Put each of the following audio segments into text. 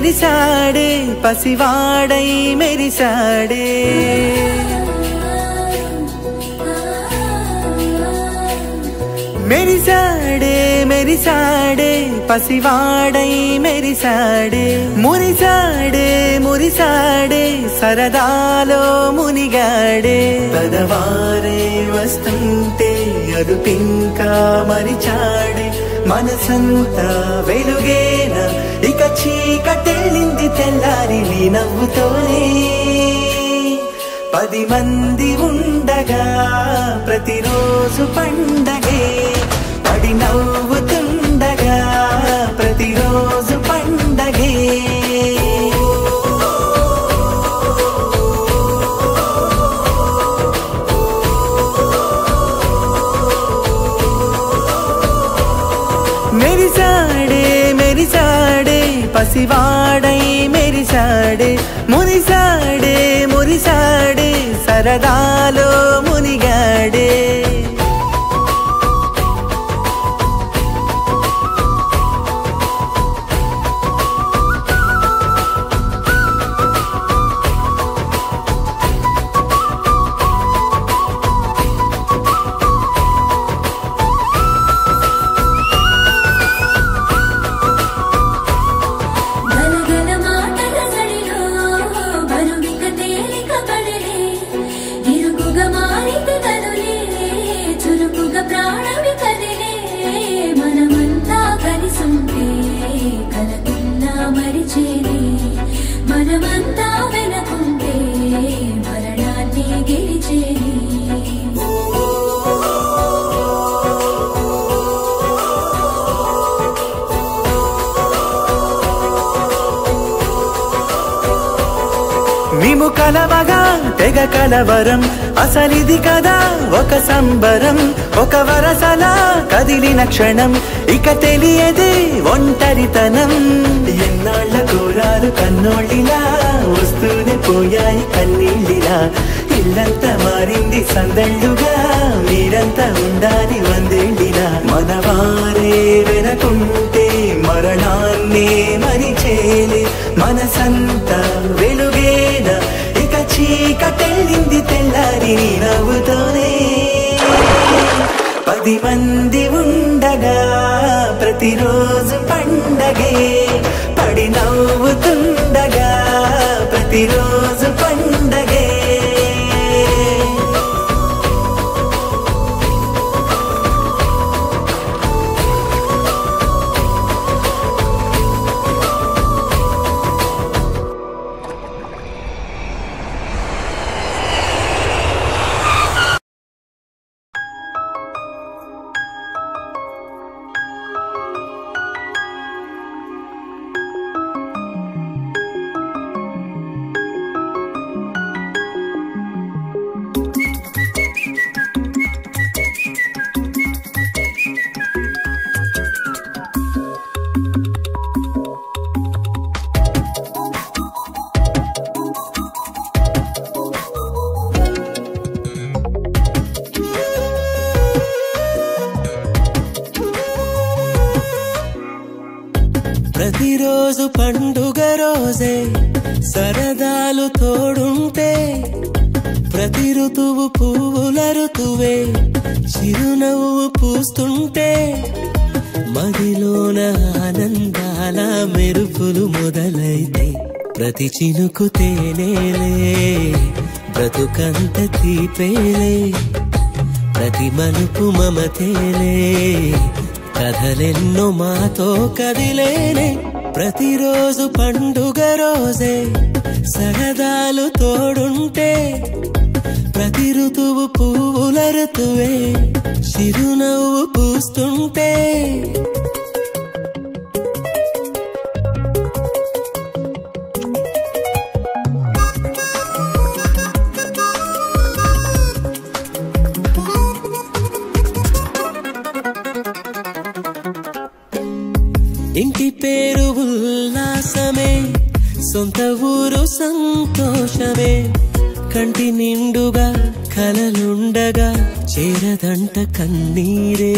మెరిసాడే పసివాడై మెరిసాడే మెరిసాడే మెరిసాడే పసివాడై మెరిసాడే మురిసాడే మురిసాడే సరదాలో మునిగాడే పదవారే వస్తుంటే అదుపింకా మరిచాడే మనసంతా వెలుగేన ఇక చీకటెళ్ళింది తెల్లారి నీ నవ్వుతోనే 10 మంది ఉండగా ప్రతిరోజు పండగే పడి నవ్వుతుండగా ప్రతిరోజు పండగే మెరిసాడే మెరిసాడే పసివాడై మెరిసాడే మురిసాడే మురిసాడే సరదాలో మునిగాడే మనమంతా వెనకుంటే మరణాన్ని గెలిచేది మేము కలవగా తెగ కలవరం అసలిది కదా ఒక సంబరం ఒక వరసలా కదిలిన క్షణం ఇక తెలియదే ఒంటరితనం ఎన్నాళ్ళ కోరాలు కన్నోళ్ళిలా వస్తూనే పోయాయి కన్నీళ్ళిలా ఇల్లంతా మారింది సందళ్ళుగా మీరంతా ఉండాలి వందేళ్ళిలా మనవారే వెనకుంటే మరణాన్నే మరిచేలే మనసంతా వెలుగేన ఇక చీకటెళ్ళింది తెల్లారి నీ నవ్వుతోనే 10 మంది ఉండగా ప్రతిరోజు పండగే పడి నవ్వుతుండగా ప్రతిరోజు పండగే ప్రతిరోజు పండుగ రోజే సరదాలు తోడుంటే ప్రతి ఋతువు పువ్వుల ఋతువే చిరునవ్వు పూస్తుంటే మదిలోన ఆనందాల మెరుపులు మొదలైతే ప్రతి చినుకు తేనేలే బ్రతుకంత తీపేలే ప్రతి మలుపు మమతేలే కథలెన్నో మాతో కదిలేనే ప్రతిరోజు పండుగ రోజే సరదాలు తోడుంటే ప్రతి ఋతువు పువ్వుల ఋతువే చిరునవ్వు పూస్తుంటే ఇంటి పేరు ఉల్లాసమే సొంత ఊరు సంతోషమే కంటి నిండుగా కలలుండగా చేరదంట కన్నీరే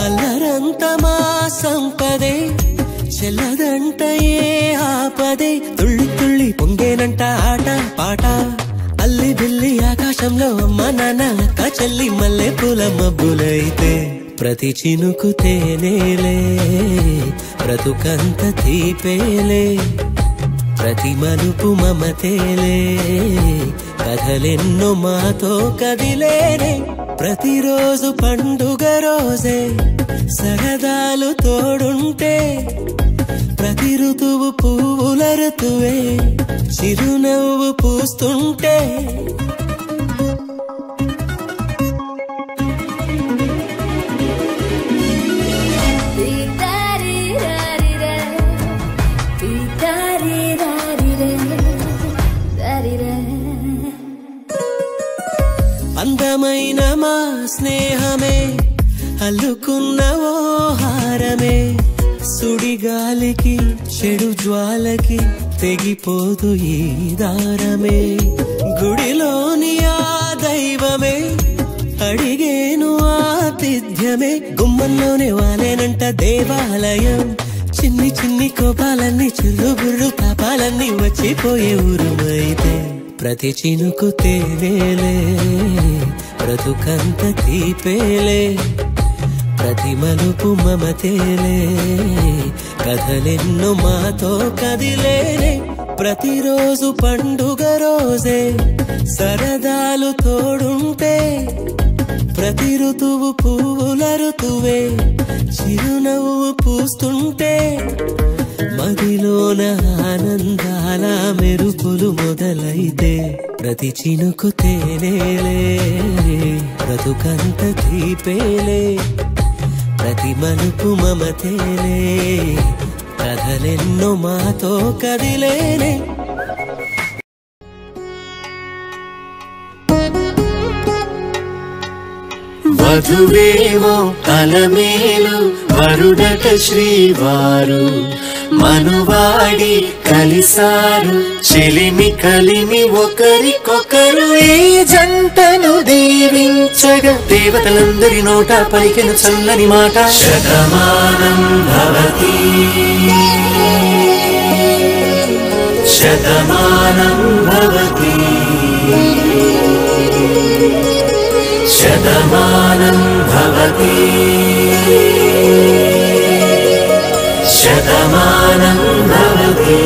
అల్లరంత మా సంపదే చెల్లదంట ఏ పదే తుళ్ళి తుళ్ళి పొంగేనంట ఆట పాట అల్లి బిల్లి ఆకాశంలో అమ్మ నాన్న అక్క చెల్లి మల్లె పూల మబ్బులైతే ప్రతి చినుకు తేనేలే బ్రతుకంత తీపేలే ప్రతి మలుపు మమతేలే కథలెన్నో మాతో కదిలేనే ప్రతిరోజు పండుగ రోజే సరదాలు తోడుంటే ప్రతి ఋతువు పువ్వుల ఋతువే చిరునవ్వు పూస్తుంటే అందమైన మా స్నేహమే అల్లుకున్న ఓ హారమే సుడిగాలికి చెడు జ్వాలకి తెగిపోదు ఈ దారమే గుడిలోని ఆ దైవమే అడిగేను ఆతిథ్యమే గుమ్మంలోనే వాలేనంట దేవాలయం చిన్ని చిన్ని కోపాలన్నీ చిల్లుబుర్రు తాపాలన్నీ వచ్చిపోయే ఊరుమైతే ప్రతి చినుకు తేనేలే బ్రతుకంత తీపేలే ప్రతి మలుపు మమతేలే కథలెన్నో మాతో కదిలేనే ప్రతిరోజు పండుగ రోజే సరదాలు తోడుంటే ప్రతి ఋతువు పువ్వుల ఋతువే చిరునవ్వు పూస్తుంటే మదిలోన ఆనందాల మెరుపులు మొదలైతే ప్రతి చినుకు తేనేలే బ్రతుకంత తీపేలే ప్రతి మలుపు మమతేలే కథలెన్నో మాతో కదిలేనే వధువేవో అలమేలు వరుడట శ్రీవారు మనువాడి కలిసారు చెలిమి కలిమి ఒకరికొకరు ఈ జంటను దీవించగా దేవతలందరి నోట పలికిన చల్లని మాట శతమానం భవతి శతమానం భవతి శతమానం భవతి శతమానం భవతి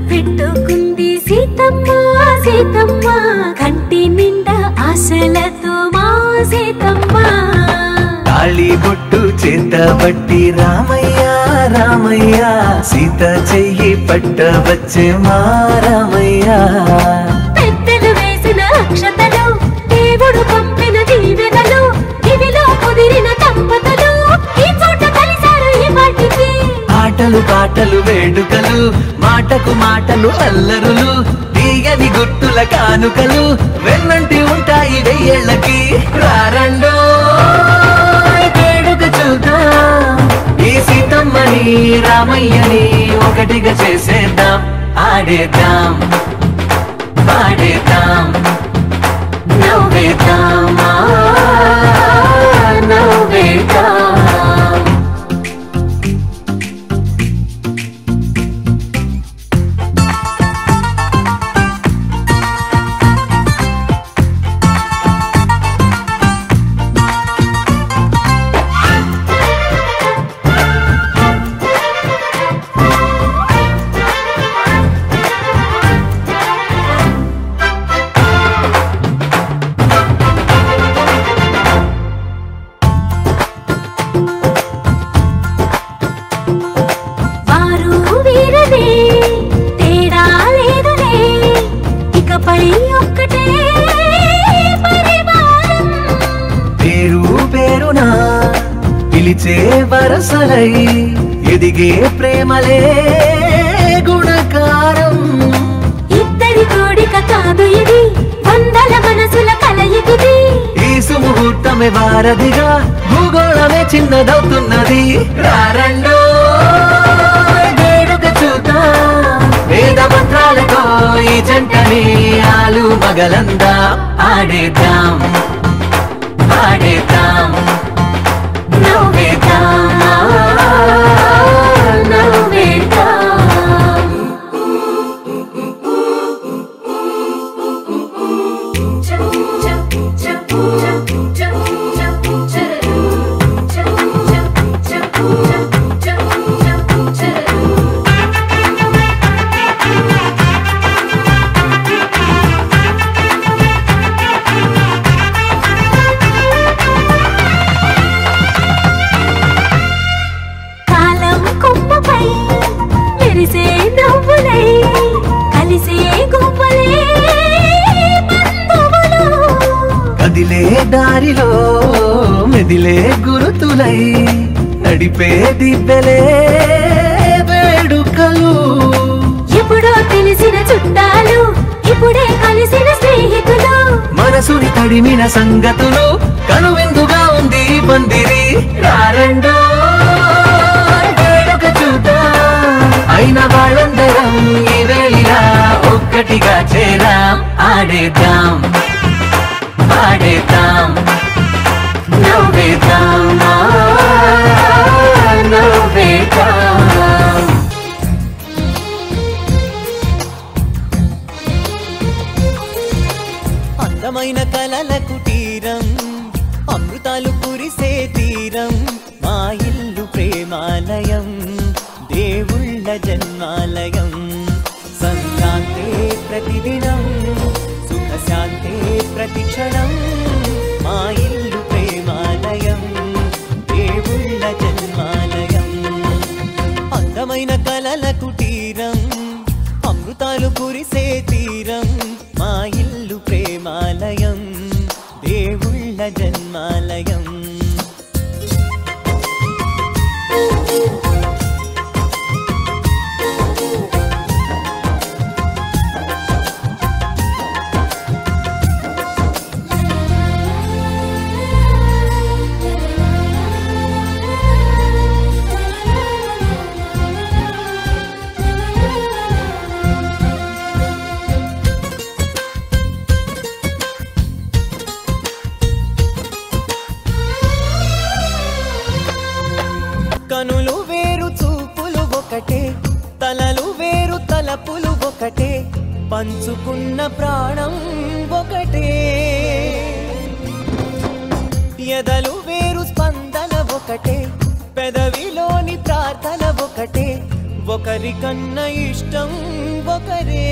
పెట్టుకుంది సీతమ్మ సీతమ్మ కంటి నిండా ఆశలతో మా సీతమ్మ తాళి బొట్టు చేతబట్టి రామయ్య రామయ్య సీత చెయ్యి పట్టవచ్చే మా రామయ్య పెద్దలు వేసిన అక్షతలు దేవుడు పంపిన దీవెనలు ఇవిలో కుదిరిన దంపతులు ఈ చోట కలిసారు ఈ వాటికి ఆటలు పాటలు వేడుకలు మాటకు మాటలు అల్లరులు తీయని గుట్టుల కానుకలు వెన్నంటి ఉంటాయి వెయ్యేళ్ళకి రారండో వేడుక చూద్దాం ఈ సీతమ్మని రామయ్యని ఒకటిగా చేసేద్దాం ఆడేద్దాం పాడేద్దాం నవ్వేద్దాం నవ్వేద్దాం పిలిచే వరసలై ఎదిగే ప్రేమలే సాకారం. ఇద్దరి కోడిక కాదు ఇది, వందల మనసుల కలయికిది. ఈ సుముహూర్తమే వారధిగా భూగోళమే చిన్నదవుతున్నది. రారండో వేడుక చూద్దాం, వేద మంత్రాలతో ఈ జంటని ఆలు మగలందా ఆడేద్దాం ఆడేద్దాం నవ్వేద్దాం నవ్వేద్దాం. కదిలే దారిలో మెదిలే గురుతులై నడిపే దిబ్బెలే వేడుకలు. ఎప్పుడో తెలిసిన చుట్టాలు, ఇప్పుడే కలిసిన స్నేహితులు. మనసుని తడిమిన సంగతులు, కనువిందుగా ఉంది పందిరి. రారండో వేడుక చూద్దాం, అయిన వాళ్ళందరం ఈ వేళ ఒక్కటిగా చేరాం. ఆడేద్దాం ఆడేద్దాం నవ్వేద్దాం నవ్వేద్దాం. అందమైన కలల కుటీరం, అమృతాలు కురిసే తీరం, మా ఇల్లు ప్రేమాలయం, దేవుళ్ళ జన్మాలయం. సంక్రాంతే ప్రతిదినం, సుఖశాంతే ప్రతిక్షణం, మా ఇల్లు ప్రేమాలయం, దేవుళ్ళ జన్మాలయం. అందమైన కలల కుటీరం, అమృతాలు కురిసే తీరం, మా ఇల్లు ప్రేమాలయం, దేవుళ్ళ జన్మాలయం. కనులు వేరు చూపులు ఒకటే, తలలు వేరు తలపులు ఒకటే, పంచుకున్న ప్రాణం ఒకటే. ఎదలు వేరు స్పందన ఒకటే, పెదవిలోని ప్రార్థన ఒకటే, ఒకరికన్నా ఇష్టం ఒకరే.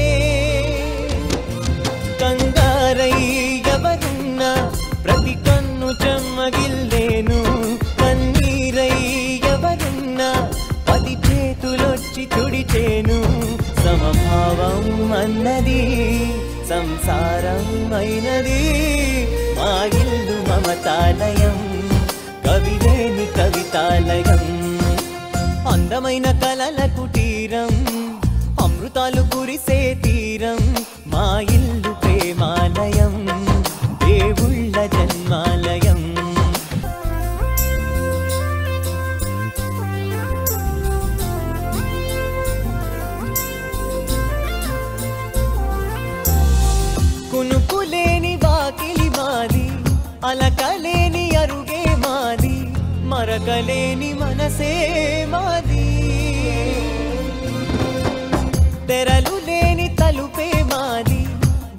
కంగారై ఎవరున్నా ప్రతి కన్ను చెమ్మగిల్లేను, కన్నీరై ఎవరున్నా 10 చేతులొచ్చి తుడిచేను. సమభావం అన్నది సంసారం అయినది, మా ఇల్లు మమతాలయం, కవిలేని కవితాలయం. అందమైన కలల కుటీరం, అమృతాలు కురిసే తీరం, మా ఇల్లు ప్రేమాలయం, దేవుళ్ళ జన్మాలయం. కునుకులేని వాకిలి మాది, అలకలేని అరుగే మాది, మరకలేని మనసే మాది. తెరలు లేని తలుపే మాది,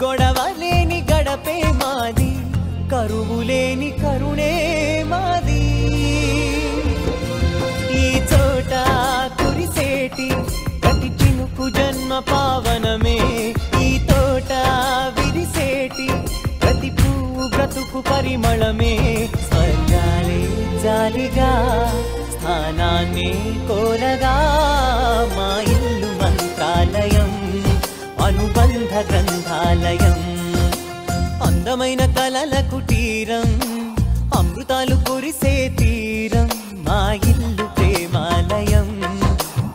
గొడవ లేని గడపే మాది, కరువు లేని కరుణే మాది. ఈ చోట కురిసేటి ప్రతి చినుకు జన్మ పావనమే, ఈ తోట విరిసేటి ప్రతి పువ్వు బ్రతుకు పరిమళమే. స్వర్గాలే జాలిగా స్థానాన్ని కోరగా, మా ఇల్లు మంత్రాలయం, అనుబంధ గ్రంథాలయం. అందమైన కలల కుటీరం, అమృతాలు కురిసే తీరం, మా ఇల్లు ప్రేమాలయం,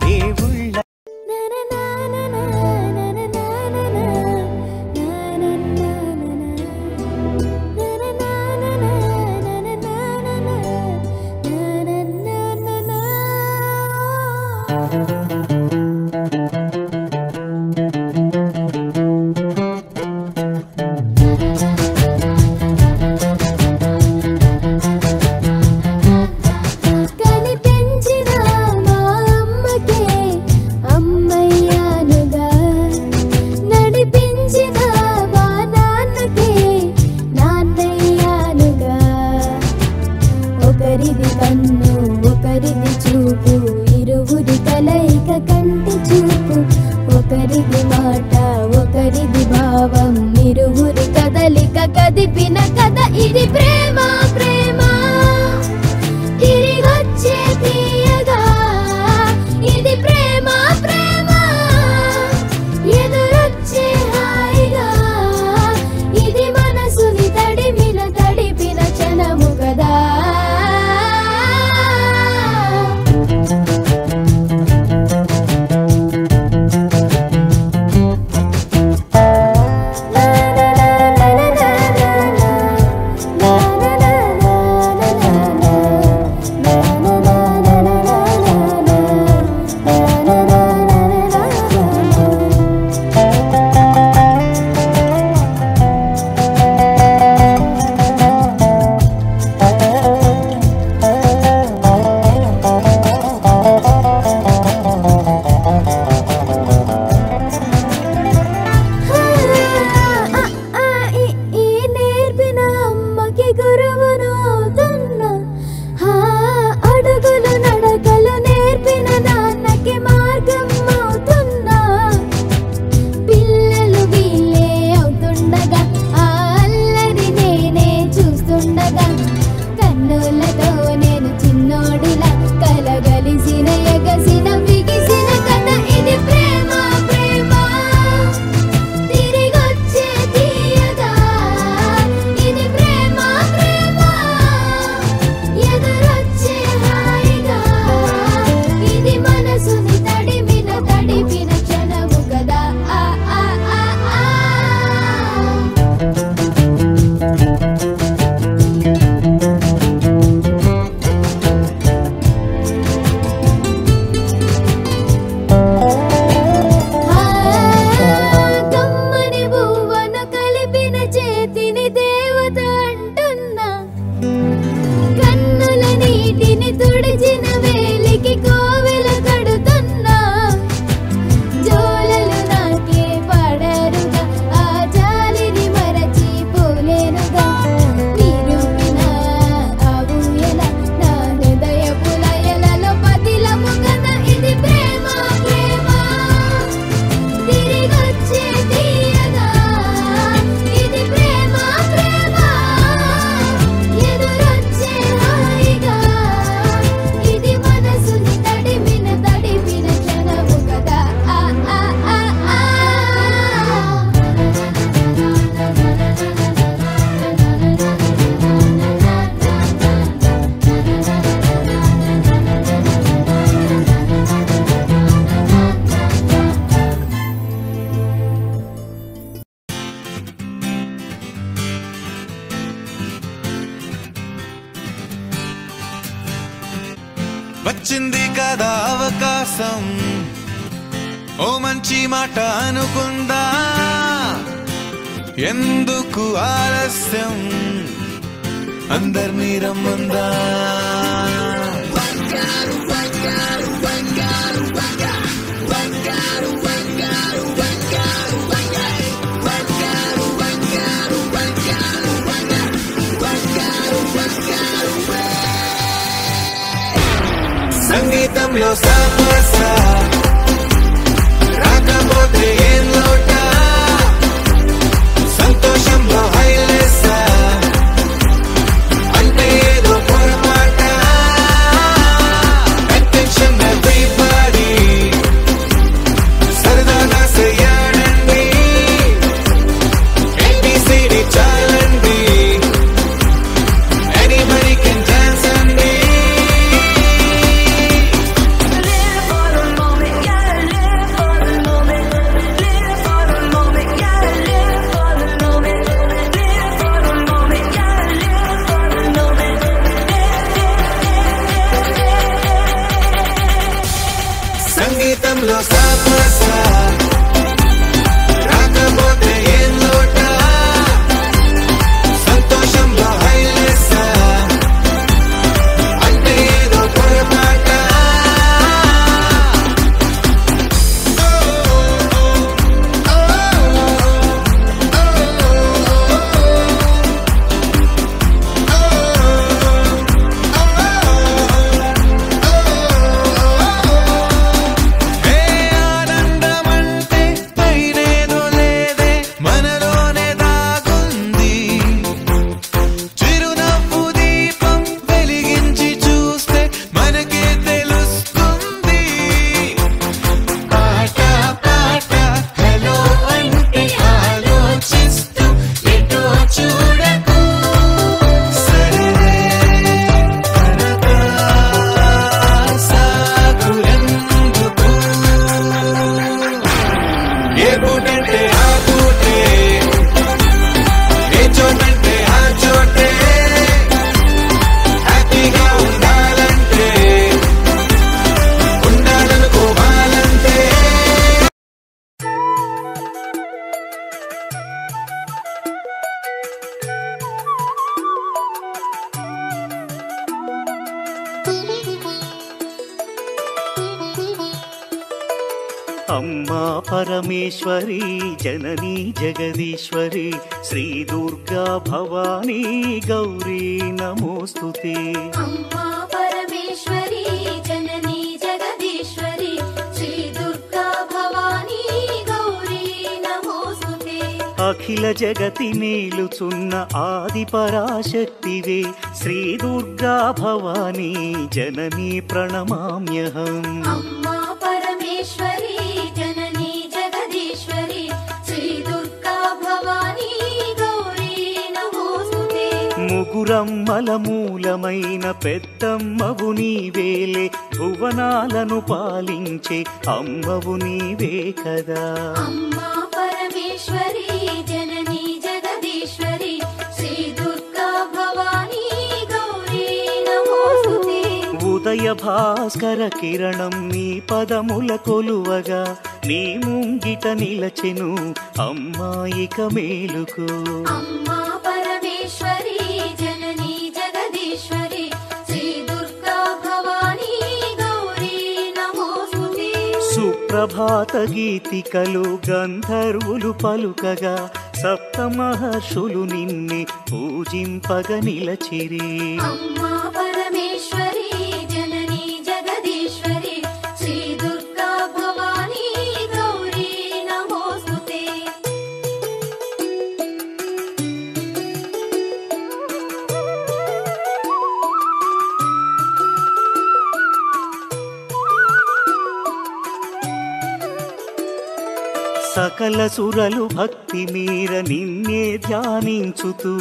దేవుళ్ళ. కదిపిన కథ ఇది ప్రేమ ప్రేమ తిరిగొచ్చే తీయగా ఇది ప్రేమ ప్రేమ ఎదురొచ్చే హాయిగా ఇది మనసుని తడిపిన క్షణము కదా వచ్చింది కదా అవకాశం ఓ మంచి మాట అనుకుందా ఎందుకు ఆలస్యం అందర్నీ రమ్మందా సంగీతంలో సమస్య రాకపోతే ఏం లోట సంతోషంలో హైలెస్ అంటే ఏదో పొరపాట అటెన్షన్ ఎవ్రీబడీ సరదాగా చేయాలండి ABCD చాలండి anybody can dance అండి Live for the moment, gotta live for the moment. అమ్మా పరమేశ్వరి జననీ జగదీశ్వరి శ్రీ దుర్గా భవానీ గౌరీ నమోస్తుతే. అమ్మా పరమేశ్వరి జననీ జగదీశ్వరి శ్రీ దుర్గా భవానీ గౌరీ నమోస్తుతే. అఖిల జగతి నేలుచున్న ఆది పరాశక్తివే శ్రీ దుర్గా భవానీ జననీ ప్రణమామ్యహం. అమ్మా పరమేశ్వరి జననీ జగదీశ్వరి శ్రీ దుర్గా భవానీ గౌరీ నమోస్తుతే. ముగురమ్మల మూలమైన పెద్దమ్మవు నీవేలే భువనాలను పాలించే అమ్మవు నీవే కదా. అమ్మా పరమేశ్వరి జననీ జగదీశ్వరి శ్రీ దుర్గా భవానీ గౌరీ నమోస్తుతే. ఉదయ భాస్కర కిరణం నీ పదముల కొలువగా నీ ముంగిట నిలచెను అమ్మాయిక మేలుకు. అమ్మా పరమేశ్వరి జననీ జగదీశ్వరి శ్రీ దుర్గా భవానీ గౌరీ నమోస్తుతే. సుప్రభాత గీతికలు గంధర్వులు పలుకగా సప్త మహర్షులు నిన్నే పూజింపగ నిలచిరి. అమ్మా పరమేశ్వరి జననీ జగదీశ్వరి శ్రీ దుర్గా భవానీ గౌరీ నమోస్తుతే. సకల సురలు భక్తి మీర నిన్నే ధ్యానించుతూ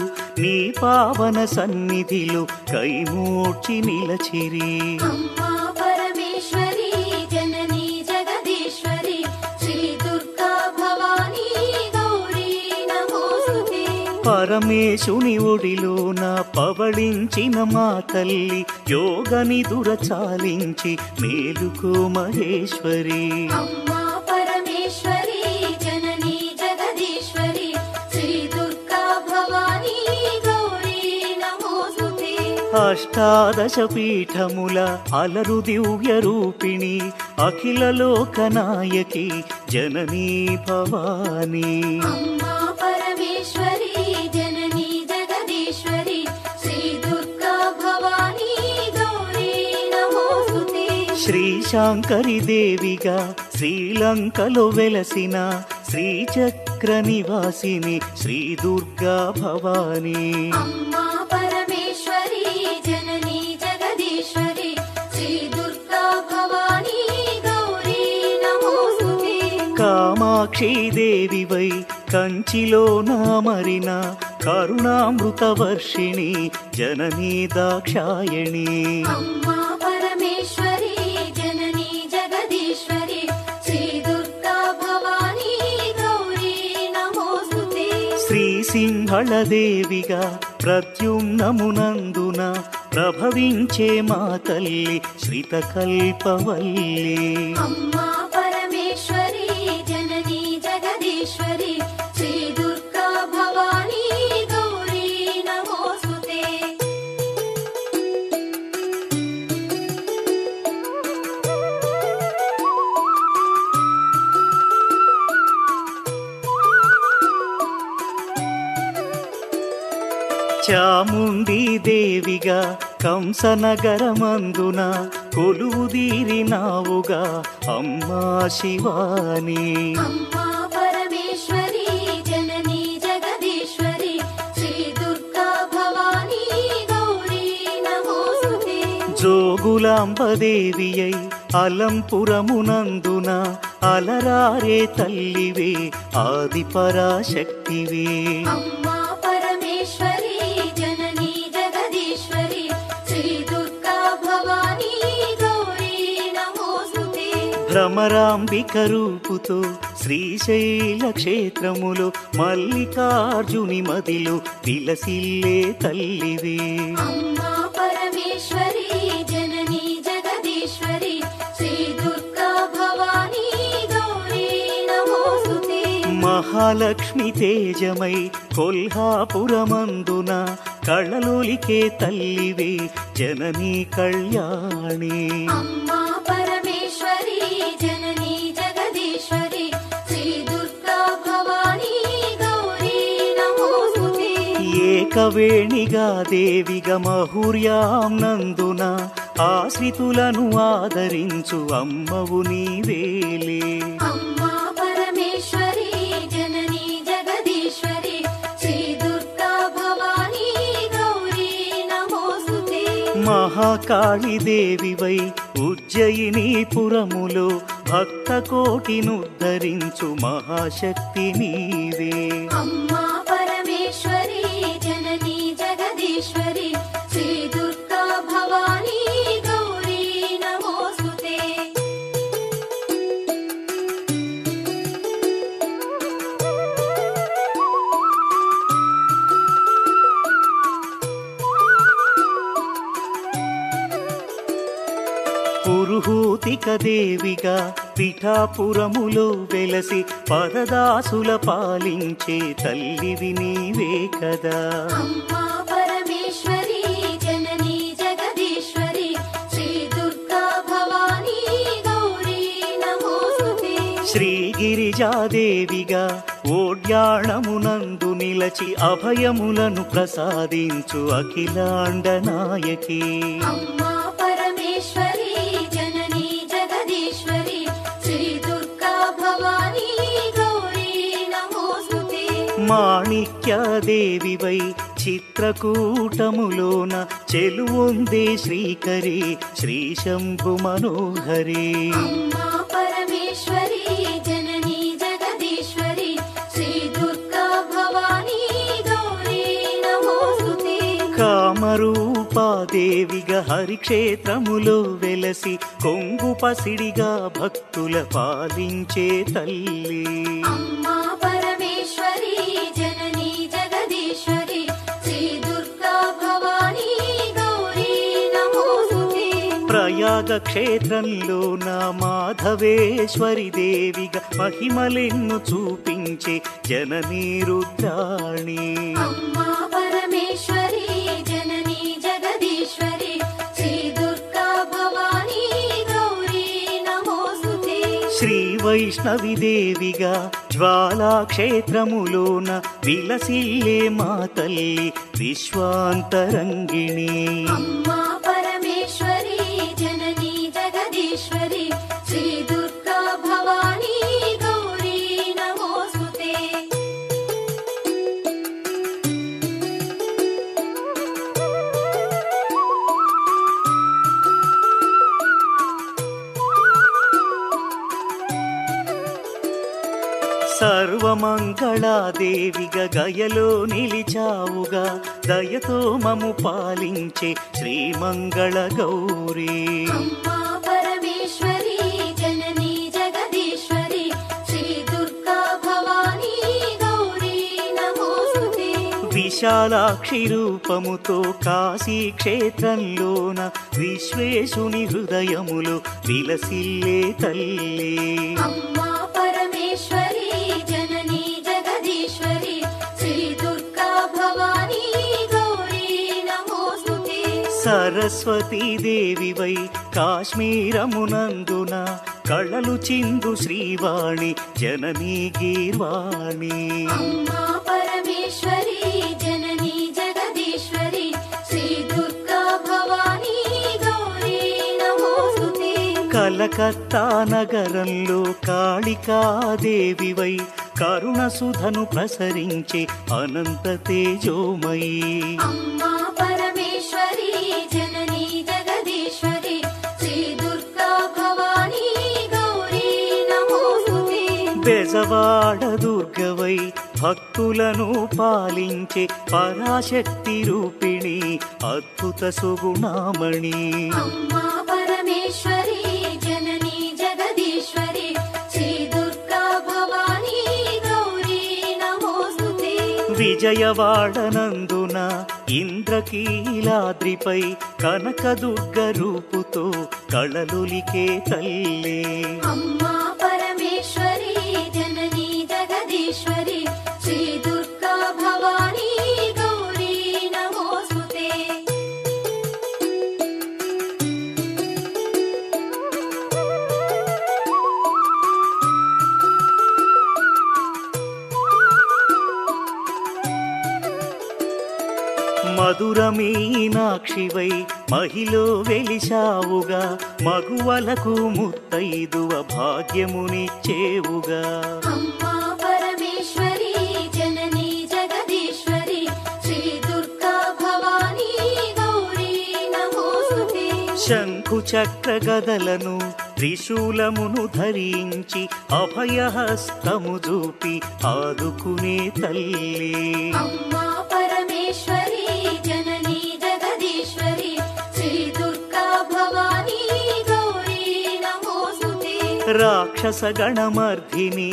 నీ పావన సన్నిధిలో కైమూర్చి నిలచిరి. అమ్మా పరమేశ్వరి జననీ జగదీశ్వరి శ్రీ దుర్గా భవానీ గౌరీ నమోస్తుతే. పరమేశుని ఒడిలోన పవళించిన మా తల్లి యోగ నిదుర చాలించి మేలుకో మహేశ్వరి. అమ్మా పరమేశ్వరి జననీ జగదీశ్వరి శ్రీ దుర్గా భవానీ గౌరీ నమోస్తుతే. అష్టాదశ పీఠముల అలరు దివ్య రూపిణి అఖిల లోకనాయకి జననీ భవానీ. అమ్మా పరమేశ్వరి జననీ జగదీశ్వరి శ్రీ దుర్గా భవానీ గౌరీ నమోస్తుతే. శ్రీశాంకరి దేవిగా శ్రీలంకలో వెలసిన శ్రీచక్ర నివాసిని శ్రీ దుర్గా భవానీ. అమ్మా పరమేశ్వరి జననీ జగదీశ్వరి శ్రీ దుర్గా భవానీ గౌరీ నమోస్తుతే. కామాక్షి దేవివై కంచిలో నామరిన కరుణామృత వర్షిణి జననీ దాక్షాయణి. అమ్మా పరమేశ్వరి జననీ జగదీశ్వరి శ్రీ దుర్గా భవానీ గౌరీ నమోస్తుతే. శ్రీ సింహళ దేవిగా ప్రద్యుమ్నమునందున ప్రభవించే మా తల్లి శ్రితకల్పవల్లి. అమ్మా పరమేశ్వరి జననీ జగదీశ్వరి శ్రీ దుర్గా భవానీ గౌరీ నమోస్తుతే. చాముండి దేవిగా కంసనగరమందున కొలువుదీరినావుగా అమ్మా శివాని. అమ్మా పరమేశ్వరి జననీ జగదీశ్వరి శ్రీ దుర్గా భవానీ గౌరీ నమోస్తుతే. జోగులాంబదేవియై అలంపురమునందున అలరారే తల్లివే ఆది పరాశక్తివే. అమ్మా పరమేశ్వరి జననీ జగదీశ్వరి శ్రీ దుర్గా భవానీ గౌరీ నమోస్తుతే. భ్రమరాంబిక రూపుతో శ్రీశైల క్షేత్రములో మల్లికార్జుని మదిలో విలసిల్లే తల్లివే. అమ్మా పరమేశ్వరి జననీ జగదీశ్వరి శ్రీ దుర్గా భవానీ గౌరీ నమోస్తుతే. మహాలక్ష్మి తేజమై కొల్హాపురమందున కళలోలికే తల్లివే జననీ కళ్యాణి. అమ్మా పరమేశ్వరి జననీ జగదీశ్వరి ఏకవేణిగా దేవిగా మహుర్యాం నందున ఆశ్రితులను ఆదరించు అమ్మవు నీవేలే. అమ్మా పరమేశ్వరి జననీ జగదీశ్వరి శ్రీ దుర్గా భవానీ గౌరీ నమోస్తుతే. మహాకాళి దేవివై ఉజ్జయినీపురములో భక్త కోటినుద్ధరించు మహాశక్తి నీవే. అమ్మా పరమేశ్వరి జననీ జగదీశ్వరి శ్రీ దుర్గా భవానీ గౌరీ నమోస్తుతే. పురుహూతిక దేవిగా పిఠాపురములో వెలసి పరదాసుల పాలించే తల్లివి నీవే కదా. అమ్మా పరమేశ్వరి జననీ జగదీశ్వరి శ్రీ దుర్గా భవానీ గౌరీ నమోస్తుతే. శ్రీగిరిజాదేవిగా ఓడ్యాణమునందు నిలచి అభయములను ప్రసాదించు అఖిలాండ నాయకి. అమ్మా పరమేశ్వరి జననీ జగదీశ్వరి శ్రీ దుర్గా భవానీ గౌరీ నమోస్తుతే. మాణిక్యదేవివై చిత్రకూటములోన చెలువొందే శ్రీకరి శ్రీ శంభు మనోహరి. అమ్మా పరమేశ్వరి జననీ జగదీశ్వరి శ్రీ దుర్గా భవానీ గౌరీ నమోస్తుతే. కామరూపాదేవిగా హరిక్షేత్రములో వెలసి కొంగు పసిడిగా భక్తుల పాలించే తల్లి. అమ్మా పరమేశ్వరి జననీ జగదీశ్వరి శ్రీ దుర్గా భవానీ గౌరీ నమోస్తుతే. ప్రయాగ క్షేత్రంలో నా మాధవేశ్వరి దేవిగా మహిమలెన్ను చూపించే జననీ రుద్రాణి. అమ్మా పరమేశ్వరి జననీ జగదీశ్వరి శ్రీ దుర్గా భవానీ గౌరీ నమోస్తుతే. శ్రీ వైష్ణవి దేవిగా జ్వాలాక్షేత్రములోన విలసిల్లే మా తల్లి విశ్వాంతరంగిణి. అమ్మా పరమేశ్వరి జననీ జగదీశ్వరి శ్రీ దుర్గా భవానీ గౌరీ నమోస్తుతే. సర్వమంగళాదేవిగా గయలో నిలిచావుగా దయతో మము పాలించే శ్రీమంగళ గౌరీ. అమ్మా పరమేశ్వరి జననీ జగదీశ్వరి శ్రీ దుర్గా భవానీ గౌరీ నమోస్తుతే. విశాలాక్షి రూపముతో కాశీ క్షేత్రంలోన విశ్వేశుని హృదయములో విలసిల్లే తల్లి. అమ్మా పరమేశ్వరి జననీ జగదీశ్వరి శ్రీ దుర్గా భవానీ గౌరీ నమోస్తుతే. సరస్వతీ దేవివై కాశ్మీరమునందున కళలు చిందు శ్రీవాణి జననీ గీర్వాణి. అమ్మా పరమేశ్వరి జననీ జగదీశ్వరి శ్రీ దుర్గా భవానీ గౌరీ నమోస్తుతే. కలకత్తా నగరంలో కాళికాదేవివై కరుణసుధను ప్రసరించే అనంత తేజోమయీ. అమ్మా పరమేశ్వరి జననీ జగదీశ్వరి శ్రీ దుర్గా భవానీ గౌరీ నమోస్తుతే. బెజవాడ దుర్గవై భక్తులను పాలించే పరాశక్తి రూపిణి అద్భుత సుగుణామణి. అమ్మా పరమేశ్వరి జననీ జగదీశ్వరి శ్రీ దుర్గా భవానీ గౌరీ నమోస్తుతే. విజయవాడనందున ఇంద్రకీలాద్రిపై కనకదుర్గ రూపుతో కళలులికే తల్లి. అమ్మా పరమేశ్వరి జననీ జగదీశ్వరి శ్రీ దుర్గా భవానీ గౌరీ నమోస్తుతే. మధుర మీనాక్షివై మహిలో వెలిశావుగా మగువలకు ముత్తైదువ భాగ్యమునిచ్చేవుగా అమ్మా పరమేశ్వరి జననీ జగదీశ్వరి శ్రీ దుర్గా భవానీ గౌరీ నమోస్తుతే శంఖు చక్ర గదలను త్రిశూలమును ధరించి అభయహస్తము చూపి ఆదుకునే తల్లి అమ్మా పరమేశ్వరి జననీ జగదీశ్వరి శ్రీ దుర్గా భవానీ గౌరీ నమోస్తుతే రాక్షస గణమర్ధిని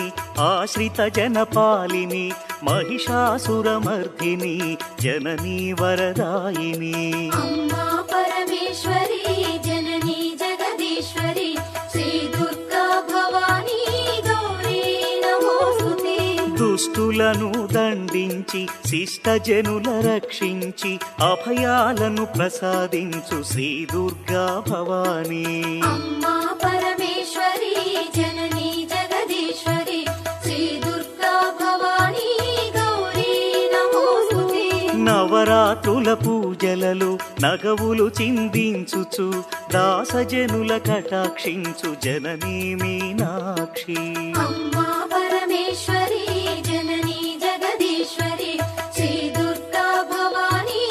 ఆశ్రిత జనపాలిని మహిషాసురమర్ధిని జననీ వరదాయిని అమ్మా పరమేశ్వరి జననీ జగదీశ్వరి శ్రీ దుర్గా భవానీ గౌరీ నమోస్తుతే దుష్టులను దండించి శిష్టజనుల రక్షించి అభయాలను ప్రసాదించు శ్రీ దుర్గా భవానీ అమ్మా పరమేశ్వరి జననీ జగదీశ్వరి శ్రీ దుర్గా భవానీ గౌరీ నమోస్తుతే నవరాత్రుల పూజలలో నగవులు చిందించుచు దాసజనుల కటాక్షించు జననీ మీనాక్షి అమ్మా పరమేశ్వరి జననీ జగదీశ్వరి శ్రీ దుర్గా భవానీ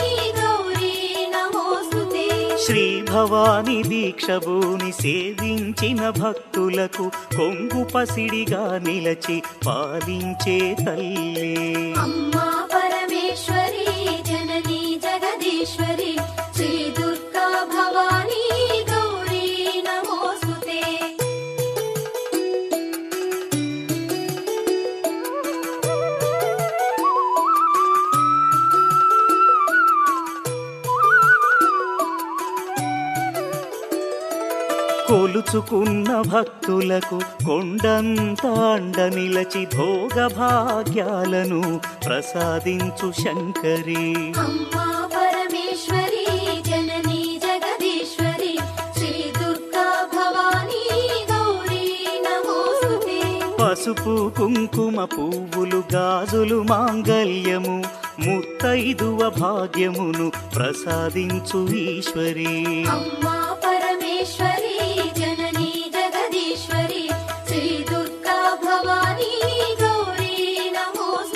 గౌరీ నమోస్తుతే శ్రీ భవాని దీక్షభూని సేవించిన భక్తులకు కొంగు పసిడిగా నిలచి పాలించే తల్లి అమ్మా పరమేశ్వరి జననీ జగదీశ్వరి శ్రీ దుర్గా భవానీ గౌరీ నమోస్తుతే కొలుచుకున్న భక్తులకు కొండంత అండ నిలచి భోగ భాగ్యాలను ప్రసాదించు శంకరి అమ్మా పరమేశ్వరి జననీ జగదీశ్వరి శ్రీ దుర్గా భవానీ గౌరీ నమోస్తుతే పసుపు కుంకుమ పువ్వులు గాజులు మాంగల్యము ముత్తైదువ భాగ్యమును ప్రసాదించు ఈశ్వరి అమ్మా పరమేశ్వరి